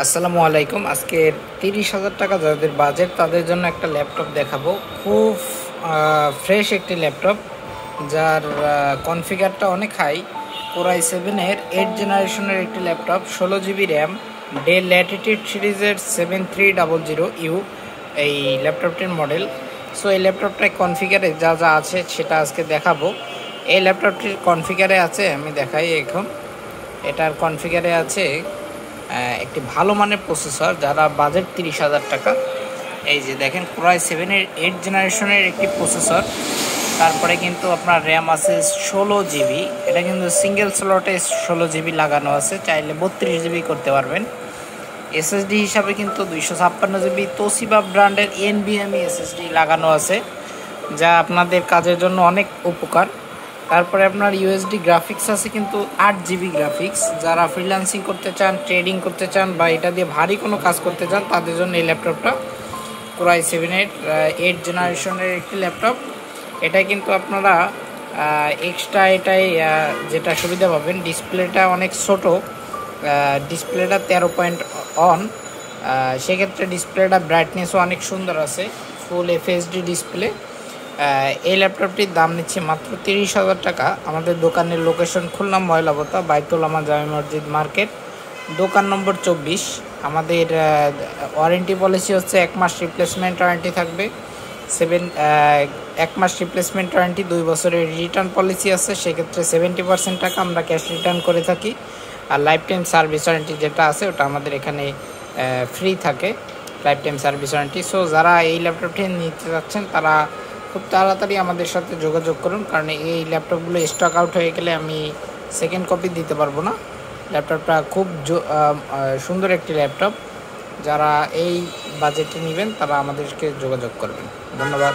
আসসালামু আলাইকুম। আজকে 30,000 টাকা যাদের বাজেট তাদের জন্য একটা ল্যাপটপ দেখাবো। খুব ফ্রেশ একটি ল্যাপটপ, যার কনফিগারটা অনেক হাই। কোর i7-এর 8 জেনারেশনের একটি laptop, 16 GB RAM, del Latitude সিরিজের 7300U এই ল্যাপটপটির মডেল। সো এই ল্যাপটপটায় কনফিগারে যা যা আছে সেটা আজকে দেখাবো। এই ল্যাপটপটির কনফিগারে আছে, আমি দেখাই এখন। এটার কনফিগারে আছে একটি ভালো মানের প্রসেসর, যারা বাজেট 30,000 টাকা। এই যে দেখেন, কোর i7-এর 8 জেনারেশনের একটি প্রসেসর। তারপরে কিন্তু আপনার র্যাম আছে 16 GB। এটা কিন্তু সিঙ্গেল স্লটে 16 GB লাগানো আছে, চাইলে 32 GB করতে পারবেন। এসএসডি হিসাবে কিন্তু 256 GB তোশিবা ব্র্যান্ডের NVMe SSD লাগানো আছে, যা আপনাদের কাজের জন্য অনেক উপকার। তারপরে আপনার ইউএসডি গ্রাফিক্স আছে কিন্তু 8 GB গ্রাফিক্স। যারা ফ্রিল্যান্সিং করতে চান, ট্রেডিং করতে চান, বা এটা দিয়ে ভারী কোনো কাজ করতে চান, তাদের জন্য এই ল্যাপটপটা কোর i7-এর 8 জেনারেশনের একটি ল্যাপটপ। এটা কিন্তু আপনারা এক্সট্রা এটাই যেটা সুবিধা পাবেন, ডিসপ্লেটা অনেক ছোট। ডিসপ্লেটা 13.1, সেক্ষেত্রে ডিসপ্লেটা ব্রাইটনেসও অনেক সুন্দর আছে, ফুল FHD ডিসপ্লে। এই ল্যাপটপটির দাম নিচ্ছে মাত্র 30,000 টাকা। আমাদের দোকানের লোকেশন খুলনা ময়লাবতা, বাইতুল আমা জামে মসজিদ মার্কেট, দোকান নম্বর 24। আমাদের ওয়ারেন্টি পলিসি হচ্ছে 1 মাস রিপ্লেসমেন্ট ওয়ারেন্টি থাকবে, 1 মাস রিপ্লেসমেন্ট ওয়ারেন্টি, 2 বছরের রিটার্ন পলিসি আছে। সেক্ষেত্রে 70% টাকা আমরা ক্যাশ রিটার্ন করে থাকি। আর লাইফ টাইম সার্ভিস ওয়ারেন্টি যেটা আছে, ওটা আমাদের এখানে ফ্রি থাকে, life time service warranty. So যারা এই ল্যাপটপটি নিতে যাচ্ছেন তারা খুব তাড়াতাড়ি আমাদের সাথে যোগাযোগ করুন, কারণ এই ল্যাপটপগুলো স্টক আউট হয়ে গেলে আমি সেকেন্ড কপি দিতে পারবো না। ল্যাপটপটা খুব সুন্দর একটি ল্যাপটপ। যারা এই বাজেটে নেবেন তারা আমাদেরকে যোগাযোগ করবেন। ধন্যবাদ।